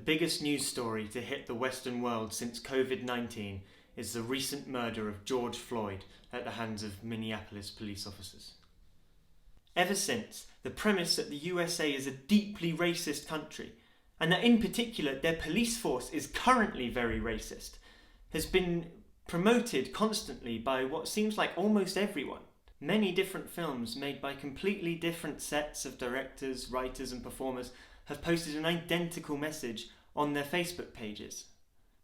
biggest news story to hit the Western world since COVID-19 is the recent murder of George Floyd at the hands of Minneapolis police officers. Ever since, the premise that the USA is a deeply racist country, and that in particular their police force is currently very racist, has been promoted constantly by what seems like almost everyone. Many different films made by completely different sets of directors, writers and performers have posted an identical message on their Facebook pages.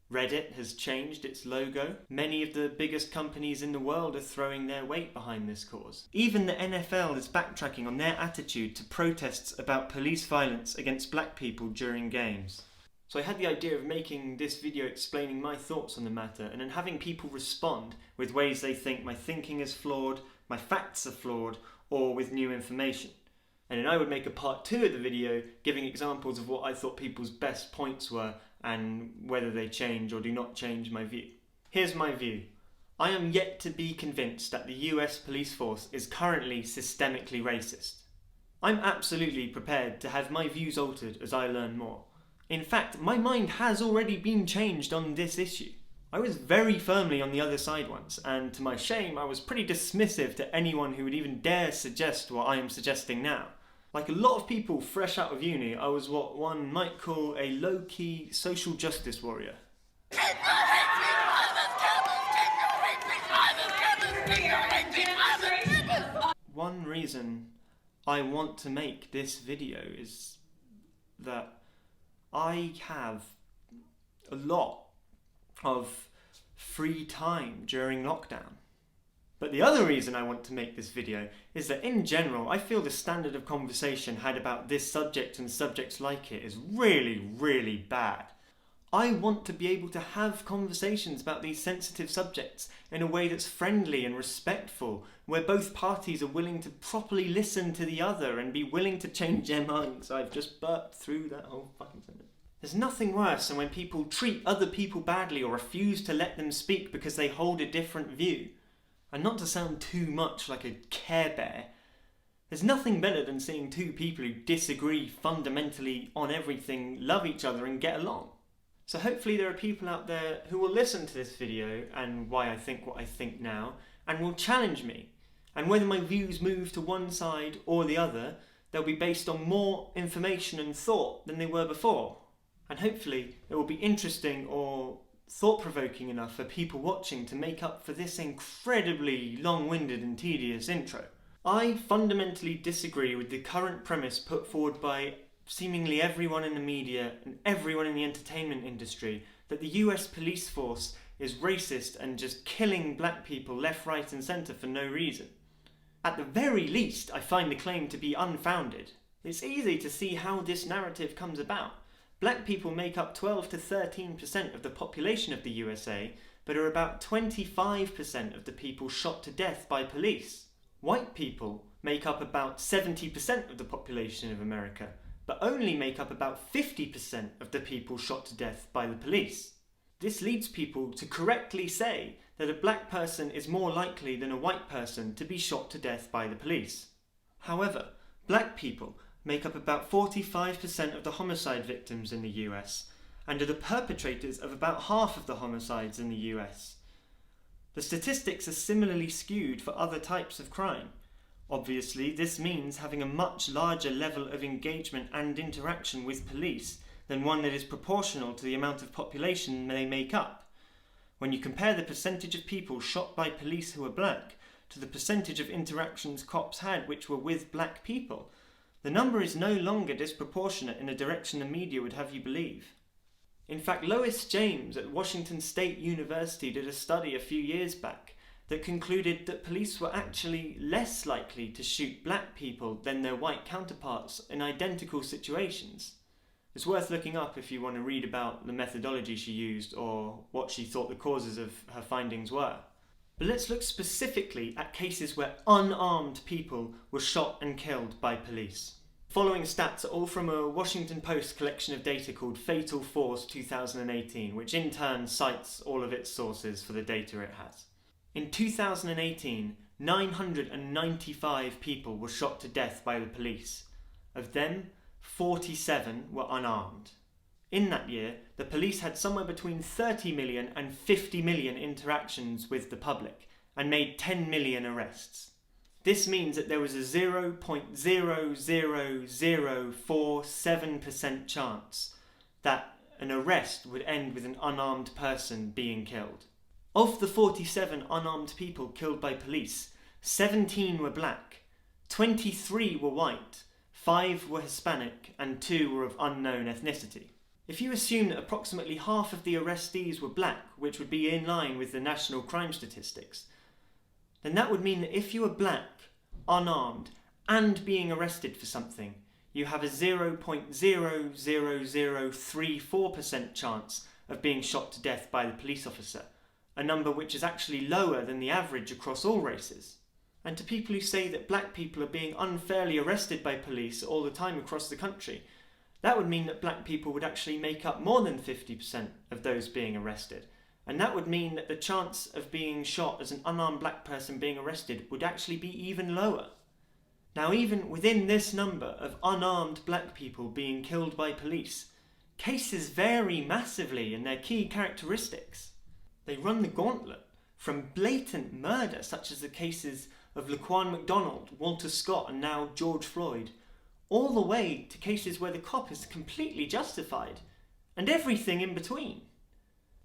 Reddit has changed its logo. Many of the biggest companies in the world are throwing their weight behind this cause. Even the NFL is backtracking on their attitude to protests about police violence against black people during games. So I had the idea of making this video explaining my thoughts on the matter and then having people respond with ways they think my thinking is flawed, my facts are flawed, or with new information. And then I would make a part 2 of the video giving examples of what I thought people's best points were and whether they change or do not change my view. Here's my view. I am yet to be convinced that the US police force is currently systemically racist. I'm absolutely prepared to have my views altered as I learn more. In fact, my mind has already been changed on this issue. I was very firmly on the other side once, and to my shame I was pretty dismissive to anyone who would even dare suggest what I am suggesting now. Like a lot of people fresh out of uni, I was what one might call a low-key social justice warrior. One reason I want to make this video is that I have a lot of free time during lockdown. But the other reason I want to make this video is that in general, I feel the standard of conversation had about this subject and subjects like it is really, really bad. I want to be able to have conversations about these sensitive subjects in a way that's friendly and respectful, where both parties are willing to properly listen to the other and be willing to change their minds. I've just burped through that whole fucking sentence. There's nothing worse than when people treat other people badly or refuse to let them speak because they hold a different view. And not to sound too much like a Care Bear, there's nothing better than seeing two people who disagree fundamentally on everything love each other and get along. So hopefully there are people out there who will listen to this video and why I think what I think now, and will challenge me. And whether my views move to one side or the other, they'll be based on more information and thought than they were before. And hopefully it will be interesting or thought-provoking enough for people watching to make up for this incredibly long-winded and tedious intro. I fundamentally disagree with the current premise put forward by seemingly everyone in the media and everyone in the entertainment industry that the US police force is racist and just killing black people left, right and centre for no reason. At the very least, I find the claim to be unfounded. It's easy to see how this narrative comes about. Black people make up 12 to 13% of the population of the USA, but are about 25% of the people shot to death by police. White people make up about 70% of the population of America, but only make up about 50% of the people shot to death by the police. This leads people to correctly say that a black person is more likely than a white person to be shot to death by the police. However, black people make up about 45% of the homicide victims in the US, and are the perpetrators of about half of the homicides in the US. The statistics are similarly skewed for other types of crime. Obviously, this means having a much larger level of engagement and interaction with police than one that is proportional to the amount of population they make up. When you compare the percentage of people shot by police who are black to the percentage of interactions cops had which were with black people, the number is no longer disproportionate in a direction the media would have you believe. In fact, Lois James at Washington State University did a study a few years back that concluded that police were actually less likely to shoot black people than their white counterparts in identical situations. It's worth looking up if you want to read about the methodology she used or what she thought the causes of her findings were. But let's look specifically at cases where unarmed people were shot and killed by police. The following stats are all from a Washington Post collection of data called Fatal Force 2018, which in turn cites all of its sources for the data it has. In 2018, 995 people were shot to death by the police. Of them, 47 were unarmed. In that year, the police had somewhere between 30 million and 50 million interactions with the public and made 10 million arrests. This means that there was a 0.00047% chance that an arrest would end with an unarmed person being killed. Of the 47 unarmed people killed by police, 17 were black, 23 were white, 5 were Hispanic, and 2 were of unknown ethnicity. If you assume that approximately half of the arrestees were black, which would be in line with the national crime statistics, then that would mean that if you were black, unarmed, and being arrested for something, you have a 0.00034% chance of being shot to death by the police officer, a number which is actually lower than the average across all races. And to people who say that black people are being unfairly arrested by police all the time across the country, that would mean that black people would actually make up more than 50% of those being arrested. And that would mean that the chance of being shot as an unarmed black person being arrested would actually be even lower. Now, even within this number of unarmed black people being killed by police, cases vary massively in their key characteristics. They run the gauntlet from blatant murder, such as the cases of Laquan McDonald, Walter Scott, and now George Floyd, all the way to cases where the cop is completely justified, and everything in between.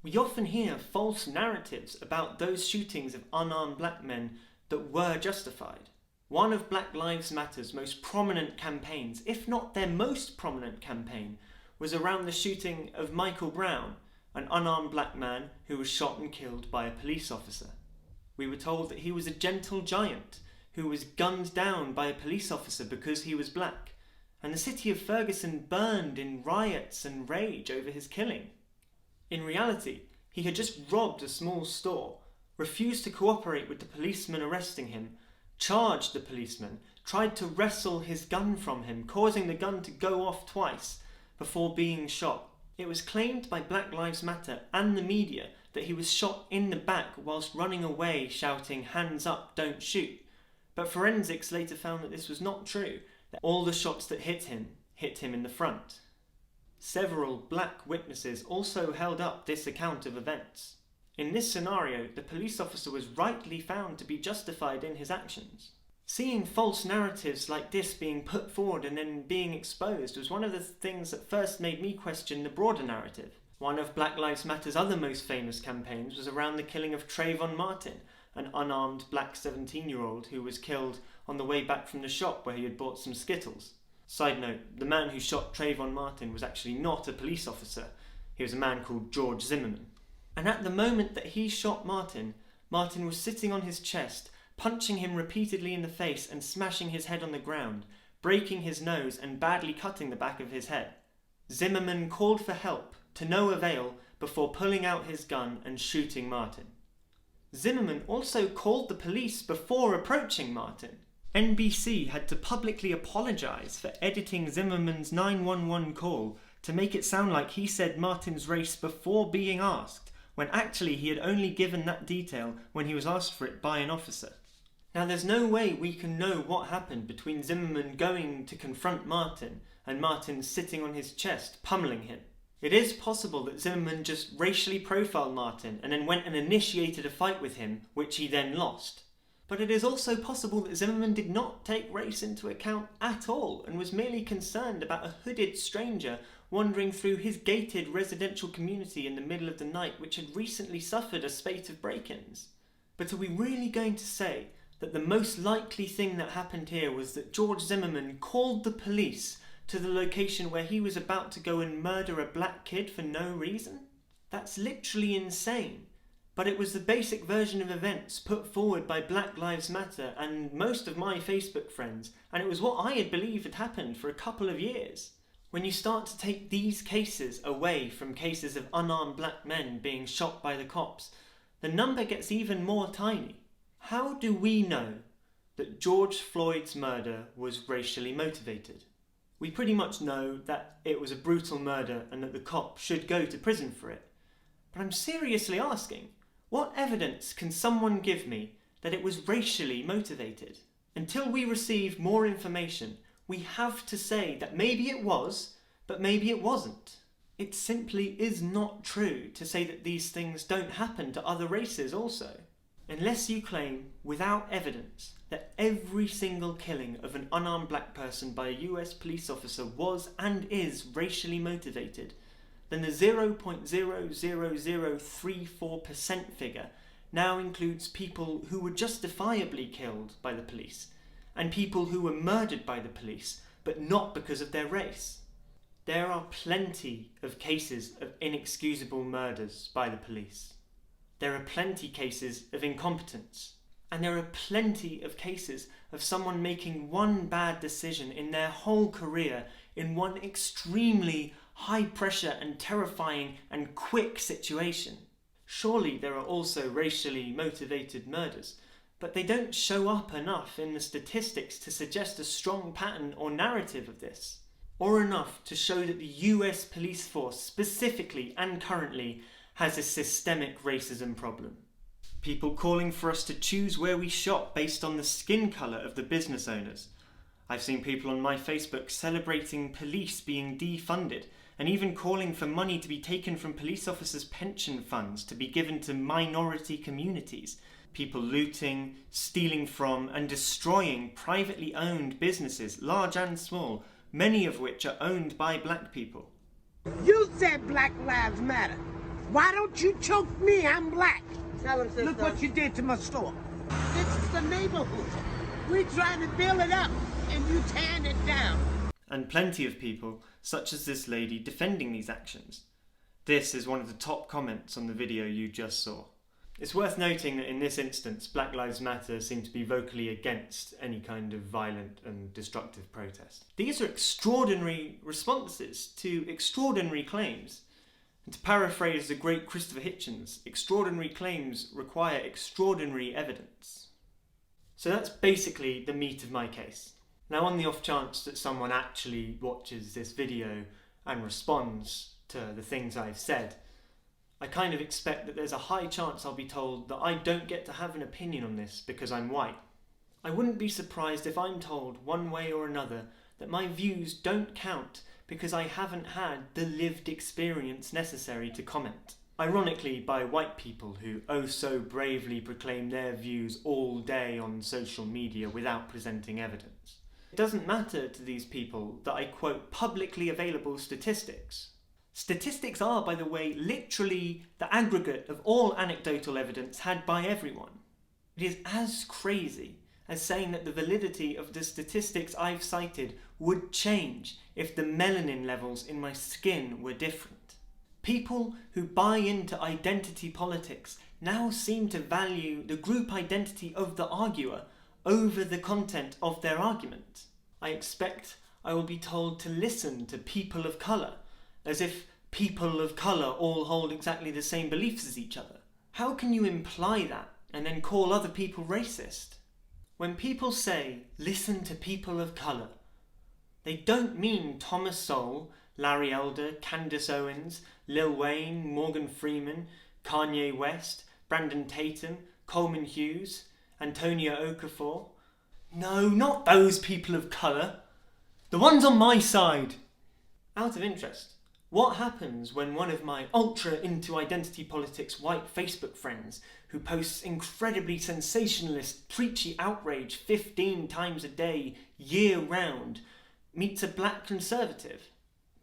We often hear false narratives about those shootings of unarmed black men that were justified. One of Black Lives Matter's most prominent campaigns, if not their most prominent campaign, was around the shooting of Michael Brown, an unarmed black man who was shot and killed by a police officer. We were told that he was a gentle giant who was gunned down by a police officer because he was black, and the city of Ferguson burned in riots and rage over his killing. In reality, he had just robbed a small store, refused to cooperate with the policeman arresting him, charged the policeman, tried to wrestle his gun from him, causing the gun to go off twice before being shot. It was claimed by Black Lives Matter and the media that he was shot in the back whilst running away shouting, "Hands up, don't shoot." But forensics later found that this was not true, that all the shots that hit him in the front. Several black witnesses also held up this account of events. In this scenario, the police officer was rightly found to be justified in his actions. Seeing false narratives like this being put forward and then being exposed was one of the things that first made me question the broader narrative. One of Black Lives Matter's other most famous campaigns was around the killing of Trayvon Martin, an unarmed black 17-year-old who was killed on the way back from the shop where he had bought some Skittles. Side note, the man who shot Trayvon Martin was actually not a police officer. He was a man called George Zimmerman. And at the moment that he shot Martin, Martin was sitting on his chest, punching him repeatedly in the face and smashing his head on the ground, breaking his nose and badly cutting the back of his head. Zimmerman called for help, to no avail, before pulling out his gun and shooting Martin. Zimmerman also called the police before approaching Martin. NBC had to publicly apologise for editing Zimmerman's 911 call to make it sound like he said Martin's race before being asked, when actually he had only given that detail when he was asked for it by an officer. Now, there's no way we can know what happened between Zimmerman going to confront Martin and Martin sitting on his chest, pummeling him. It is possible that Zimmerman just racially profiled Martin and then went and initiated a fight with him, which he then lost. But it is also possible that Zimmerman did not take race into account at all and was merely concerned about a hooded stranger wandering through his gated residential community in the middle of the night, which had recently suffered a spate of break-ins. But are we really going to say that the most likely thing that happened here was that George Zimmerman called the police to the location where he was about to go and murder a black kid for no reason? That's literally insane. But it was the basic version of events put forward by Black Lives Matter and most of my Facebook friends, and it was what I had believed had happened for a couple of years. When you start to take these cases away from cases of unarmed black men being shot by the cops, the number gets even more tiny. How do we know that George Floyd's murder was racially motivated? We pretty much know that it was a brutal murder and that the cop should go to prison for it. But I'm seriously asking, what evidence can someone give me that it was racially motivated? Until we receive more information, we have to say that maybe it was, but maybe it wasn't. It simply is not true to say that these things don't happen to other races also. Unless you claim, without evidence, that every single killing of an unarmed black person by a US police officer was and is racially motivated, then the 0.00034% figure now includes people who were justifiably killed by the police, and people who were murdered by the police, but not because of their race. There are plenty of cases of inexcusable murders by the police. There are plenty cases of incompetence. And there are plenty of cases of someone making one bad decision in their whole career in one extremely high pressure and terrifying and quick situation. Surely there are also racially motivated murders, but they don't show up enough in the statistics to suggest a strong pattern or narrative of this, or enough to show that the US police force specifically and currently has a systemic racism problem. People calling for us to choose where we shop based on the skin colour of the business owners. I've seen people on my Facebook celebrating police being defunded and even calling for money to be taken from police officers' pension funds to be given to minority communities. People looting, stealing from and destroying privately owned businesses, large and small, many of which are owned by black people. You said Black Lives Matter. Why don't you choke me? I'm black. Tell him, sister. Look what you did to my store. This is the neighborhood. We're trying to build it up, and you tearing it down. And plenty of people, such as this lady, defending these actions. This is one of the top comments on the video you just saw. It's worth noting that in this instance, Black Lives Matter seem to be vocally against any kind of violent and destructive protest. These are extraordinary responses to extraordinary claims. And to paraphrase the great Christopher Hitchens, extraordinary claims require extraordinary evidence. So that's basically the meat of my case. Now, on the off chance that someone actually watches this video and responds to the things I've said, I kind of expect that there's a high chance I'll be told that I don't get to have an opinion on this because I'm white. I wouldn't be surprised if I'm told one way or another that my views don't count because I haven't had the lived experience necessary to comment. Ironically, by white people who oh so bravely proclaim their views all day on social media without presenting evidence. It doesn't matter to these people that I quote publicly available statistics. Statistics are, by the way, literally the aggregate of all anecdotal evidence had by everyone. It is as crazy as saying that the validity of the statistics I've cited would change if the melanin levels in my skin were different. People who buy into identity politics now seem to value the group identity of the arguer over the content of their argument. I expect I will be told to listen to people of colour, as if people of colour all hold exactly the same beliefs as each other. How can you imply that and then call other people racist? When people say, listen to people of colour, they don't mean Thomas Sowell, Larry Elder, Candace Owens, Lil Wayne, Morgan Freeman, Kanye West, Brandon Tatum, Coleman Hughes, Antonia Okafor. No, not those people of colour. The ones on my side. Out of interest, what happens when one of my ultra into identity politics white Facebook friends who posts incredibly sensationalist, preachy outrage 15 times a day, year round, meets a black conservative?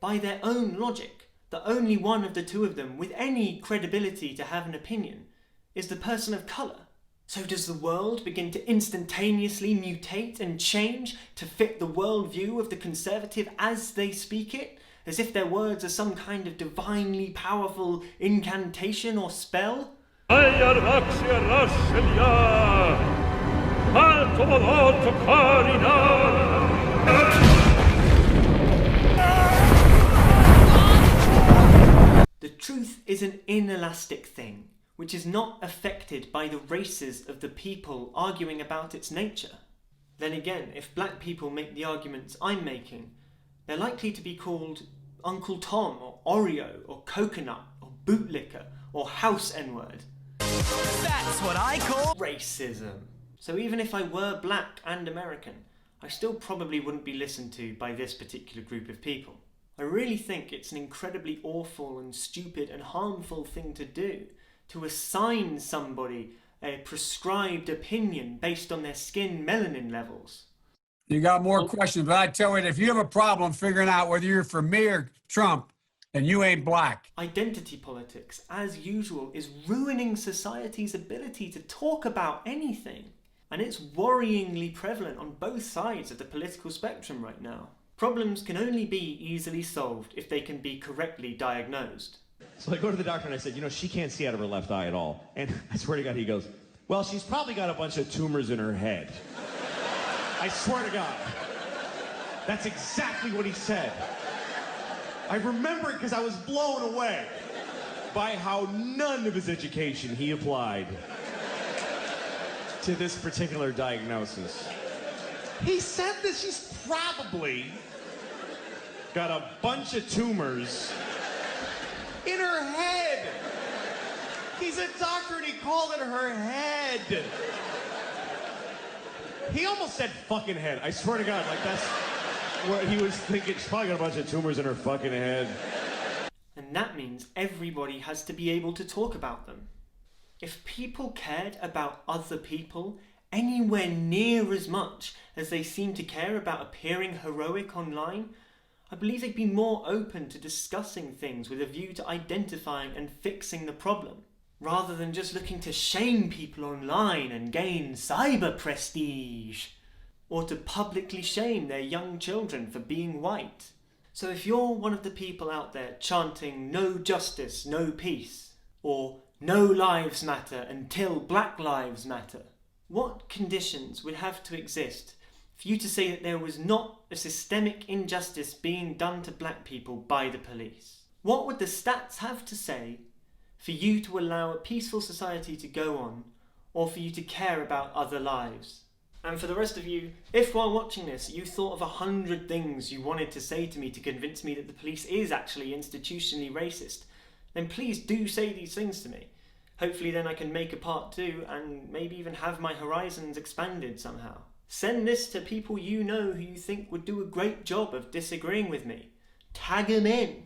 By their own logic, the only one of the two of them with any credibility to have an opinion is the person of colour. So does the world begin to instantaneously mutate and change to fit the worldview of the conservative as they speak it? As if their words are some kind of divinely powerful incantation or spell? The truth is an inelastic thing, which is not affected by the races of the people arguing about its nature. Then again, if black people make the arguments I'm making, they're likely to be called Uncle Tom, or Oreo, or Coconut, or Bootlicker, or House N-word. That's what I call racism. So even if I were black and American, I still probably wouldn't be listened to by this particular group of people. I really think it's an incredibly awful and stupid and harmful thing to do, to assign somebody a prescribed opinion based on their skin melanin levels. You got more questions, but I tell you, if you have a problem figuring out whether you're for me or Trump, then you ain't black. Identity politics, as usual, is ruining society's ability to talk about anything. And it's worryingly prevalent on both sides of the political spectrum right now. Problems can only be easily solved if they can be correctly diagnosed. So I go to the doctor and I said, you know, she can't see out of her left eye at all. And I swear to God, he goes, well, she's probably got a bunch of tumors in her head. I swear to God. That's exactly what he said. I remember it because I was blown away by how none of his education he applied to this particular diagnosis. He said that she's probably got a bunch of tumors in her head. He's a doctor and he called it her head. He almost said fucking head. I swear to God, like that's what he was thinking. She's probably got a bunch of tumors in her fucking head. And that means everybody has to be able to talk about them. If people cared about other people anywhere near as much as they seem to care about appearing heroic online, I believe they'd be more open to discussing things with a view to identifying and fixing the problem, rather than just looking to shame people online and gain cyber prestige, or to publicly shame their young children for being white. So if you're one of the people out there chanting no justice, no peace, or no lives matter until Black Lives Matter, what conditions would have to exist for you to say that there was not a systemic injustice being done to black people by the police? What would the stats have to say for you to allow a peaceful society to go on, or for you to care about other lives? And for the rest of you, if while watching this you thought of 100 things you wanted to say to me to convince me that the police is actually institutionally racist, then please do say these things to me. Hopefully then I can make a part 2 and maybe even have my horizons expanded somehow. Send this to people you know who you think would do a great job of disagreeing with me. Tag them in.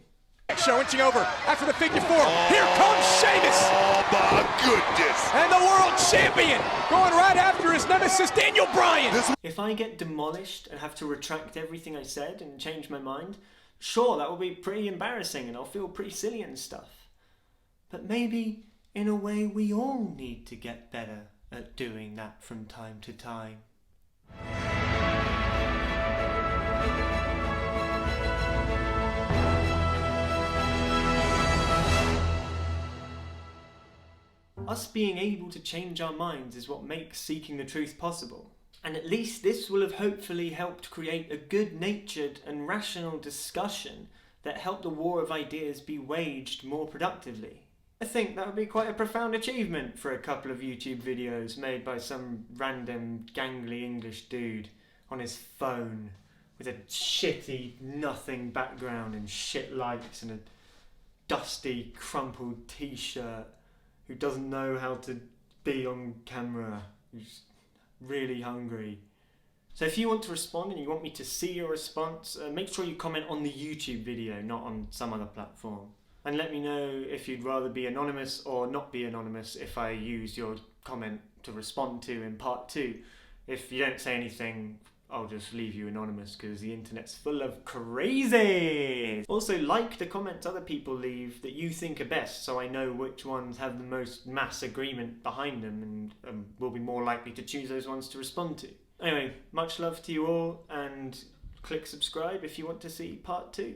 Show inching over after the figure 4. Here comes Sheamus. Oh my goodness. And the world champion going right after his nemesis Daniel Bryan. If I get demolished and have to retract everything I said and change my mind, sure, that will be pretty embarrassing and I'll feel pretty silly and stuff. But maybe in a way we all need to get better at doing that from time to time. Us being able to change our minds is what makes seeking the truth possible. And at least this will have hopefully helped create a good-natured and rational discussion that helped the war of ideas be waged more productively. I think that would be quite a profound achievement for a couple of YouTube videos made by some random gangly English dude on his phone with a shitty nothing background and shit lights and a dusty crumpled t-shirt, who doesn't know how to be on camera, who's really hungry. So if you want to respond and you want me to see your response, make sure you comment on the YouTube video, not on some other platform. And let me know if you'd rather be anonymous or not be anonymous if I use your comment to respond to in part 2. If you don't say anything, I'll just leave you anonymous because the internet's full of crazy. Also, like the comments other people leave that you think are best so I know which ones have the most mass agreement behind them and will be more likely to choose those ones to respond to. Anyway, much love to you all and click subscribe if you want to see part 2.